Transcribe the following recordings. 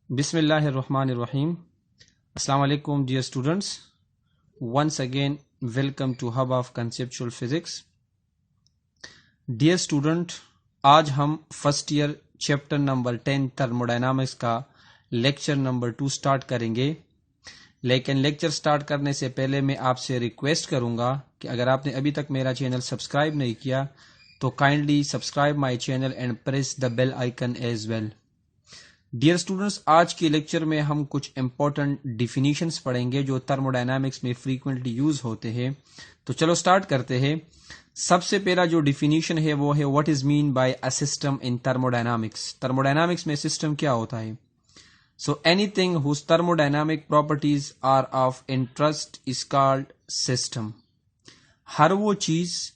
بسم اللہ الرحمن الرحیم. السلام علیکم dear students. Once again welcome to Hub of Conceptual Physics. Dear student, آج ہم first year chapter number 10 thermodynamics کا لیکچر نمبر 2 سٹارٹ کریں گے. لیکن لیکچر سٹارٹ کرنے سے پہلے میں آپ سے ریکویسٹ کروں گا کہ اگر آپ نے ابھی تک میرا چینل سبسکرائب نہیں کیا تو kindly subscribe my channel and press the bell icon as well. Dear students, آج کے لیکچر میں ہم کچھ امپورٹنٹ ڈیفینیشنز پڑھیں گے جو تھرموڈائنامکس میں فریکوینٹلی یوز ہوتے ہیں. تو چلو سٹارٹ کرتے ہیں. سب سے پہلا جو ڈیفینیشن ہے وہ ہے what is meant by a system in thermodynamics. Thermodynamics میں سسٹم کیا ہوتا ہے؟ So anything whose thermodynamic properties are of interest is called system. ہر وہ چیز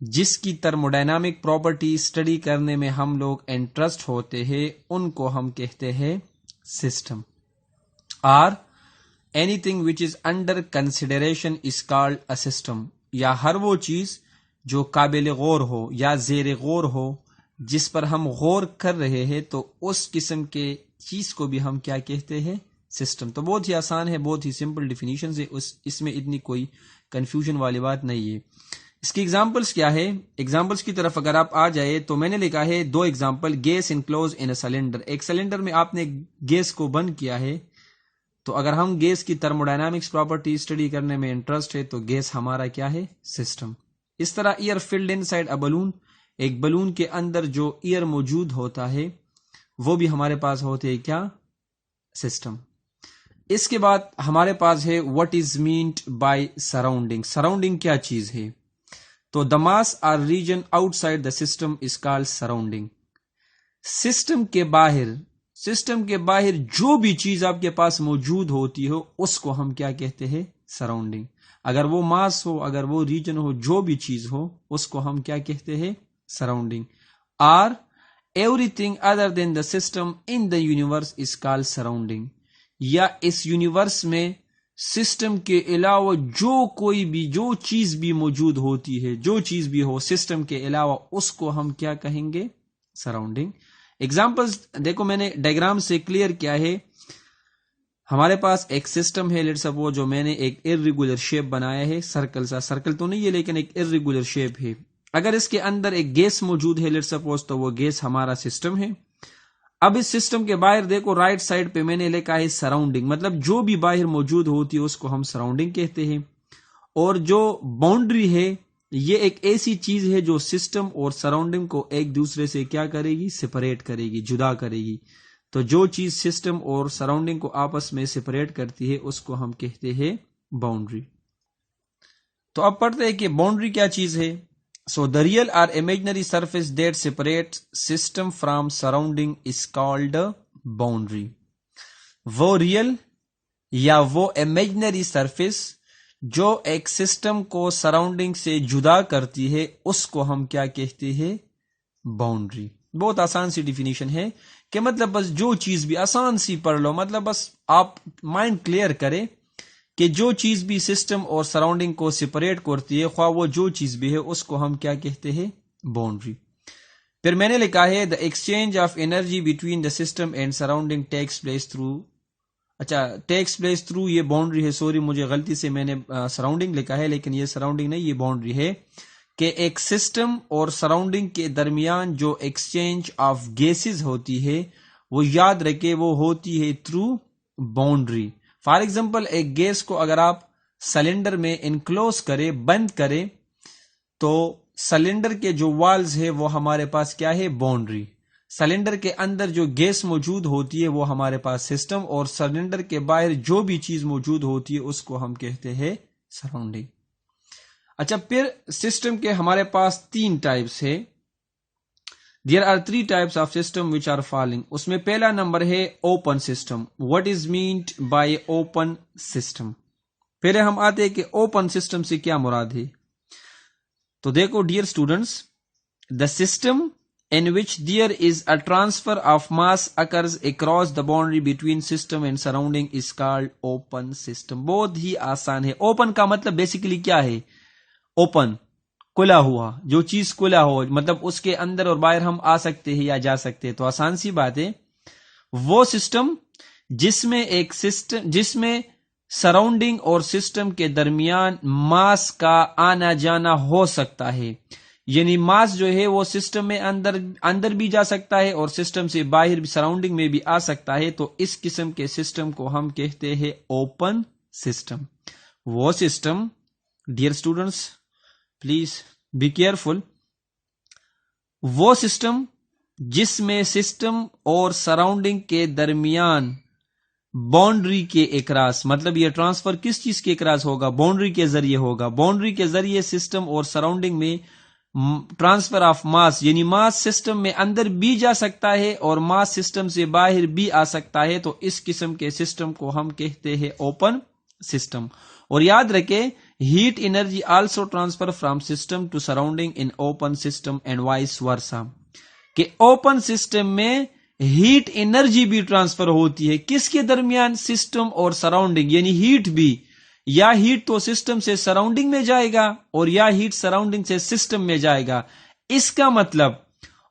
جس کی تھرموڈائنامک پراپرٹی اسٹڈی کرنے میں ہم لوگ انٹرسٹ ہوتے ہیں ان کو ہم کہتے ہیں system. Are anything which is under consideration is called a system. یا ہر وہ چیز جو قابل غور ہو یا زیر غور ہو جس پر ہم غور کر رہے ہیں تو اس قسم کے چیز کو بھی ہم کیا کہتے ہیں؟ سسٹم. تو بہت ہی آسان ہے، بہت ہی سمپل ڈیفینیشن ہے، اس میں اتنی کوئی کنفیوژن والی بات نہیں ہے. اس کی ایگزامپلس کیا ہے؟ ایگزامپلس کی طرف اگر آپ آ جائے تو میں نے لکھا ہے 2 ایگزامپل. گیس انکلوز ان اے سلنڈر. ایک سلنڈر میں آپ نے گیس کو بند کیا ہے، تو اگر ہم گیس کی تھرموڈائنامکس پراپرٹی اسٹڈی کرنے میں انٹرسٹ ہے تو گیس ہمارا کیا ہے؟ سسٹم. اس طرح year flood in side a balloon. ایک بلون کے اندر جو ایئر موجود ہوتا ہے وہ بھی ہمارے پاس ہوتے ہیں کیا؟ سسٹم. اس کے بعد ہمارے پاس ہے what is meant by surrounding. Surrounding کیا چیز ہے؟ تو the mass or region outside the system is called surrounding. System کے باہر جو بھی چیز آپ کے پاس موجود ہوتی ہو اس کو ہم کیا کہتے ہیں؟ سراؤنڈنگ. اگر وہ ماس ہو، اگر وہ ریجن ہو، جو بھی چیز ہو اس کو ہم کیا کہتے ہیں؟ سراؤنڈنگ. اور everything other than the system in the universe is called surrounding. یا اس یونیورس میں سسٹم کے علاوہ جو چیز بھی موجود ہوتی ہے، جو چیز بھی ہو سسٹم کے علاوہ، اس کو ہم کیا کہیں گے؟ سراؤنڈنگ. ایگزامپلز دیکھو، میں نے ڈائیگرام سے کلیئر کیا ہے. ہمارے پاس ایک سسٹم ہے، لیٹس سپوز جو میں نے ایک ارریگولر شیپ بنایا ہے، سرکل تو نہیں ہے لیکن ایک ارریگولر شیپ ہے. اگر اس کے اندر ایک گیس موجود ہے لیٹس سپوز، تو وہ گیس ہمارا سسٹم ہے. اب اس سسٹم کے باہر دیکھو، رائٹ سائڈ پہ میں نے لکھا ہے سراؤنڈنگ. مطلب جو بھی باہر موجود ہوتی ہے اس کو ہم سراؤنڈنگ کہتے ہیں. اور جو باؤنڈری ہے یہ ایک ایسی چیز ہے جو سسٹم اور سراؤنڈنگ کو ایک دوسرے سے کیا کرے گی؟ سپریٹ کرے گی، جدا کرے گی. تو جو چیز سسٹم اور سراؤنڈنگ کو آپس میں سپریٹ کرتی ہے اس کو ہم کہتے ہیں باؤنڈری. تو اب پڑھتے ہیں کہ باؤنڈری کیا چیز ہے. So the real or imaginary surface that separates system from surrounding is called boundary. وہ ریئل یا وہ imaginary surface جو ایک سسٹم کو سراؤنڈنگ سے جدا کرتی ہے اس کو ہم کیا کہتے ہیں؟ باؤنڈری. بہت آسان سی ڈیفینیشن ہے کہ مطلب بس جو چیز بھی آسان سی پڑھ لو، مطلب بس آپ مائنڈ کلیئر کرے کہ جو چیز بھی سسٹم اور سراؤنڈنگ کو سپریٹ کرتی ہے، خواہ وہ جو چیز بھی ہے، اس کو ہم کیا کہتے ہیں؟ باؤنڈری. پھر میں نے لکھا ہے the exchange of energy between the system and surrounding takes place through یہ باؤنڈری ہے. سوری، مجھے غلطی سے میں نے سراؤنڈنگ لکھا ہے لیکن یہ سراؤنڈنگ نہیں، یہ باؤنڈری ہے کہ ایک سسٹم اور سراؤنڈنگ کے درمیان جو ایکسچینج آف گیسز ہوتی ہے وہ یاد رکھے وہ ہوتی ہے تھرو باؤنڈری. فار ایگزامپل، ایک گیس کو اگر آپ سلنڈر میں انکلوز کرے، بند کرے، تو سلنڈر کے جو والز ہے وہ ہمارے پاس کیا ہے؟ باؤنڈری. سلنڈر کے اندر جو گیس موجود ہوتی ہے وہ ہمارے پاس سسٹم، اور سلنڈر کے باہر جو بھی چیز موجود ہوتی ہے اس کو ہم کہتے ہیں سراؤنڈنگ. اچھا، پھر سسٹم کے ہمارے پاس 3 ٹائپس ہے. There are 3 types of system which are following. اس میں پہلا نمبر ہے open system. What is meant by open system? پہلے ہم آتے ہیں کہ open system سے کیا مراد ہے. تو دیکھو dear students, the system in which there is a transfer of mass occurs across the boundary between system and surrounding is called open system. بہت ہی آسان ہے. open کا مطلب بیسیکلی کیا ہے؟ open کھلا ہوا، جو چیز کھلا ہو، مطلب اس کے اندر اور باہر ہم آ سکتے ہیں یا جا سکتے ہیں. تو آسان سی بات ہے، وہ سسٹم جس میں سراؤنڈنگ اور سسٹم کے درمیان ماس کا آنا جانا ہو سکتا ہے. یعنی ماس جو ہے وہ سسٹم میں اندر بھی جا سکتا ہے اور سسٹم سے باہر بھی سراؤنڈنگ میں بھی آ سکتا ہے. تو اس قسم کے سسٹم کو ہم کہتے ہیں اوپن سسٹم. وہ system, dear students please be careful, وہ سسٹم جس میں سسٹم اور سراؤنڈنگ کے درمیان باؤنڈری کے اکراس، مطلب یہ ٹرانسفر کس چیز کے اکراس ہوگا؟ باؤنڈری کے ذریعے ہوگا. باؤنڈری کے ذریعے سسٹم اور سراؤنڈنگ میں ٹرانسفر آف ماس، یعنی ماس سسٹم میں اندر بھی جا سکتا ہے اور ماس سسٹم سے باہر بھی آ سکتا ہے. تو اس قسم کے سسٹم کو ہم کہتے ہیں اوپن سسٹم. اور یاد رکھیں، heat energy also transfer from system to surrounding in open system and vice versa, کہ اوپن سسٹم میں ہیٹ انرجی بھی ٹرانسفر ہوتی ہے. کس کے درمیان؟ سسٹم اور سراؤنڈنگ. یعنی ہیٹ بھی، یا ہیٹ تو سسٹم سے سراؤنڈنگ میں جائے گا اور یا ہیٹ سراؤنڈنگ سے سسٹم میں جائے گا. اس کا مطلب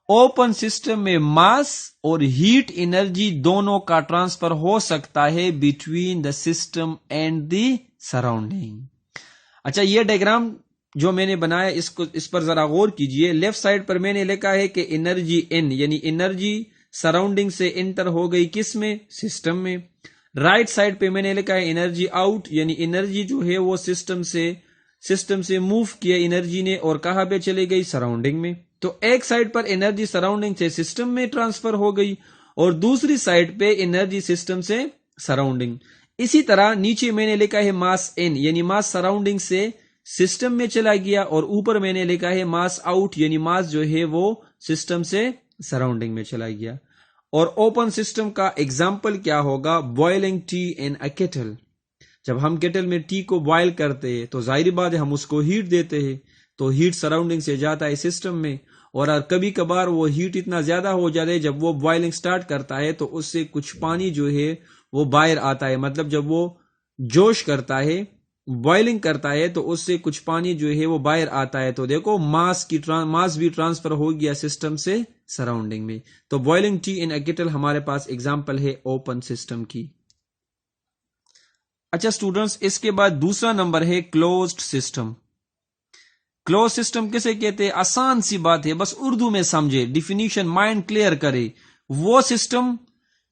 اوپن سسٹم میں ماس اور ہیٹ انرجی دونوں کا ٹرانسفر ہو سکتا ہے between the system and the surrounding. اچھا، یہ ڈائیگرام جو میں نے بنایا اس پر ذرا غور کیجئے. لیفٹ سائڈ پر میں نے لکھا ہے کہ انرجی ان، یعنی انرجی سراؤنڈنگ سے انٹر ہو گئی کس میں؟ سسٹم میں. رائٹ سائڈ پہ میں نے لکھا ہے انرجی آؤٹ، یعنی انرجی جو ہے وہ سسٹم سے موو کیا انرجی نے اور کہاں پہ چلے گئی؟ سراؤنڈنگ میں. تو ایک سائڈ پر انرجی سراؤنڈنگ سے سسٹم میں ٹرانسفر ہو گئی اور دوسری سائڈ پہ انرجی سسٹم سے سراؤنڈنگ. اسی طرح نیچے میں نے لکھا ہے ماس ان، یعنی ماس سراؤنڈنگ سے سسٹم میں چلا گیا، اور اوپر میں نے لکھا ہے ماس آؤٹ، یعنی ماس جو ہے وہ سسٹم سے سراؤنڈنگ میں چلا گیا. اور اوپن سسٹم کا ایگزامپل کیا ہوگا؟ بوائلنگ ٹی ان اے کیٹل. جب ہم کیٹل میں ٹی کو بوائل کرتے ہیں تو ظاہری بات ہے ہم اس کو ہیٹ دیتے ہیں، تو ہیٹ سراؤنڈنگ سے جاتا ہے سسٹم میں، اور کبھی کبھار وہ ہیٹ اتنا زیادہ ہو جاتا ہے جب وہ بوائلنگ سٹارٹ کرتا ہے تو اس سے کچھ پانی جو ہے وہ باہر آتا ہے. مطلب جب وہ جوش کرتا ہے، بوائلنگ کرتا ہے، تو اس سے کچھ پانی جو ہے وہ باہر آتا ہے. تو دیکھو ماس بھی ٹرانسفر ہو گیا سسٹم سے سراؤنڈنگ میں. تو بوائلنگ ٹی ان اے کیٹل ہمارے پاس ایگزامپل ہے اوپن سسٹم کی. اچھا اسٹوڈنٹس، اس کے بعد دوسرا نمبر ہے کلوزڈ سسٹم. کلوز سسٹم کسے کہتے ہیں؟ آسان سی بات ہے، بس اردو میں سمجھے، ڈیفینیشن مائنڈ کلیئر کرے. وہ سسٹم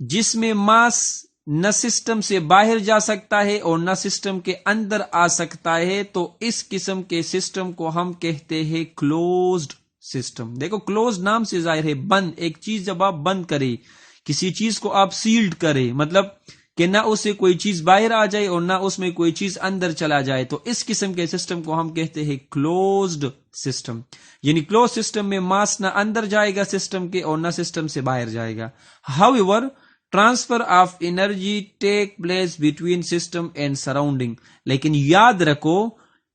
جس میں ماس نہ سسٹم سے باہر جا سکتا ہے اور نہ سسٹم کے اندر آ سکتا ہے. تو اس قسم کے سسٹم کو ہم کہتے ہیں کلوزڈ سسٹم. دیکھو کلوز نام سے ظاہر ہے بند. ایک چیز جب آپ بند کرے، کسی چیز کو آپ سیلڈ کرے، مطلب کہ نہ اسے کوئی چیز باہر آ جائے اور نہ اس میں کوئی چیز اندر چلا جائے. تو اس قسم کے سسٹم کو ہم کہتے ہیں کلوزڈ سسٹم. یعنی کلوز سسٹم میں ماس نہ اندر جائے گا سسٹم کے اور نہ سسٹم سے باہر جائے گا. However transfer of energy take place between system and surrounding. لیکن یاد رکھو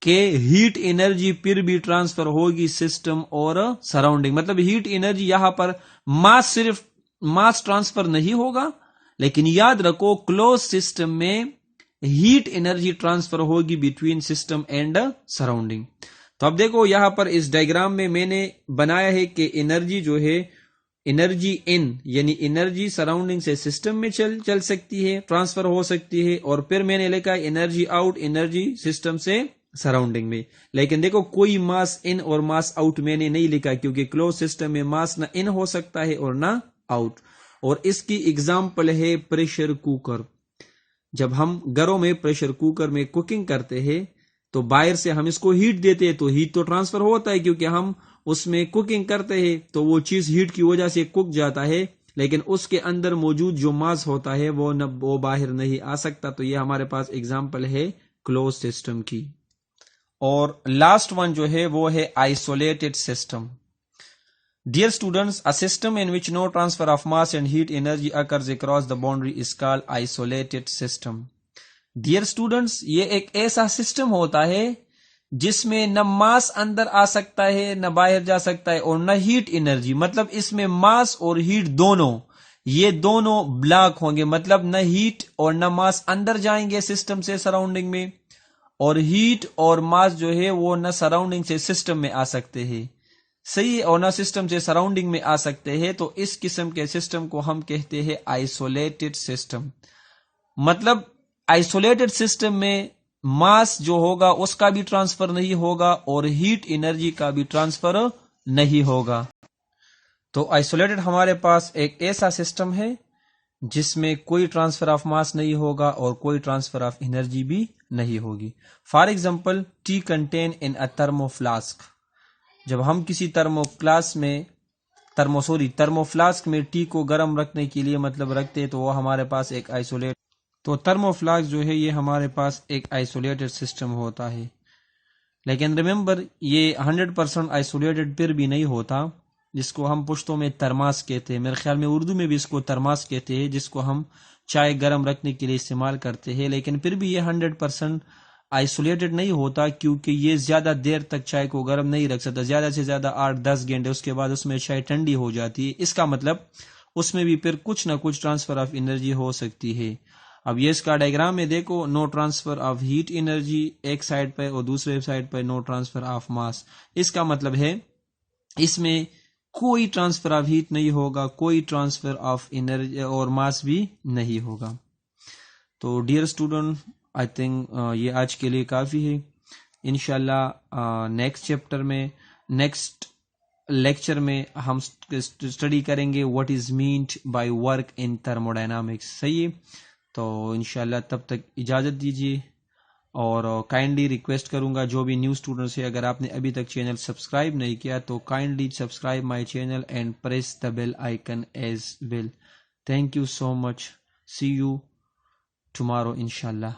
کہ ہیٹ انرجی پھر بھی ٹرانسفر ہوگی سسٹم اور سراؤنڈنگ. مطلب ہیٹ انرجی یہاں پر صرف ماس ٹرانسفر نہیں ہوگا، لیکن یاد رکھو کلوز سسٹم میں ہیٹ انرجی ٹرانسفر ہوگی بٹوین سسٹم اینڈ سراؤنڈنگ. تو اب دیکھو یہاں پر اس ڈائیگرام میں نے بنایا ہے کہ انرجی جو ہے، انرجی ان یعنی انرجی سراؤنڈنگ سے سسٹم میں چل سکتی ہے، ٹرانسفر ہو سکتی ہے، اور پھر میں نے لکھا ہے انرجی آؤٹ، انرجی سسٹم سے سراؤنڈنگ میں. لیکن دیکھو کوئی ماس ان اور ماس آؤٹ میں نے نہیں لکھا، کیونکہ کلوز سسٹم میں ماس نہ ان ہو سکتا ہے اور نہ آؤٹ. اور اس کی اگزامپل ہے پریشر کوکر. جب ہم گھروں میں پریشر کوکر میں کوکنگ کرتے ہیں تو باہر سے ہم اس کو ہیٹ دیتے ہیں، تو ہیٹ تو ٹرانسفر ہوتا ہے کیونکہ ہم اس میں کوکنگ کرتے ہیں، تو وہ چیز ہیٹ کی وجہ سے کک جاتا ہے، لیکن اس کے اندر موجود جو ماس ہوتا ہے وہ باہر نہیں آ سکتا. تو یہ ہمارے پاس ایگزامپل ہے کلوز سسٹم کی. اور لاسٹ ون جو ہے وہ ہے isolated system. Dear students, a system in which no transfer of mass and heat energy occurs across the boundary is called isolated system. Dear students, یہ ایک ایسا سسٹم ہوتا ہے جس میں نہ ماس اندر آ سکتا ہے نہ باہر جا سکتا ہے اور نہ ہیٹ انرجی، مطلب اس میں ماس اور ہیٹ یہ دونوں بلاک ہوں گے. مطلب نہ ہیٹ اور نہ ماس اندر جائیں گے سسٹم سے سراؤنڈنگ میں، اور ہیٹ اور ماس جو ہے وہ نہ سراؤنڈنگ سے سسٹم میں آ سکتے ہیں، صحیح، اور نہ سسٹم سے سراؤنڈنگ میں آ سکتے ہیں. تو اس قسم کے سسٹم کو ہم کہتے ہیں آئسولیٹڈ سسٹم. مطلب آئسولیٹڈ سسٹم میں ماس جو ہوگا اس کا بھی ٹرانسفر نہیں ہوگا اور ہیٹ انرجی کا بھی ٹرانسفر نہیں ہوگا. تو آئسولیٹڈ ہمارے پاس ایک ایسا سسٹم ہے جس میں کوئی ٹرانسفر آف ماس نہیں ہوگا اور کوئی ٹرانسفر آف انرجی بھی نہیں ہوگی. For example T contain in a thermo flask. جب ہم کسی تھرمو فلاسک میں ٹی کو گرم رکھنے کے لیے مطلب رکھتے تو وہ ہمارے پاس ایک تھرمو فلاسک جو ہے یہ ہمارے پاس ایک آئسولیٹڈ سسٹم ہوتا ہے. لیکن ریممبر یہ 100% آئسولیٹڈ پھر بھی نہیں ہوتا، جس کو ہم پشتوں میں ترماس کہتے ہیں. میرے خیال میں اردو میں بھی اس کو ترماس کہتے ہیں، جس کو ہم چائے گرم رکھنے کے لیے استعمال کرتے ہیں. لیکن پھر بھی یہ 100% آئسولیٹڈ نہیں ہوتا، کیونکہ یہ زیادہ دیر تک چائے کو گرم نہیں رکھ سکتا. زیادہ سے زیادہ 8-10 گھنٹے، اس کے بعد اس میں چائے ٹھنڈی ہو جاتی ہے. اس کا مطلب اس میں بھی پھر کچھ نہ کچھ ٹرانسفر آف انرجی ہو سکتی ہے. اب یہ اس کا ڈائیگرام میں دیکھو، نو ٹرانسفر آف ہیٹ انرجی ایک سائڈ پہ اور دوسرے سائڈ پہ نو ٹرانسفر آف ماس. اس کا مطلب ہے اس میں کوئی ٹرانسفر آف ہیٹ نہیں ہوگا، کوئی ٹرانسفر آف انرجی اور ماس بھی نہیں ہوگا. تو ڈیئر اسٹوڈنٹ، آئی تھنک یہ آج کے لیے کافی ہے. انشاءاللہ نیکسٹ لیکچر میں ہم اسٹڈی کریں گے what is meant by work in thermodynamics. صحیح ہے، تو انشاءاللہ تب تک اجازت دیجیے. اور کائنڈلی ریکویسٹ کروں گا جو بھی نیو اسٹوڈنٹس ہے، اگر آپ نے ابھی تک چینل سبسکرائب نہیں کیا تو kindly subscribe my channel and press the bell icon as well. Thank you so much. See you tomorrow انشاءاللہ.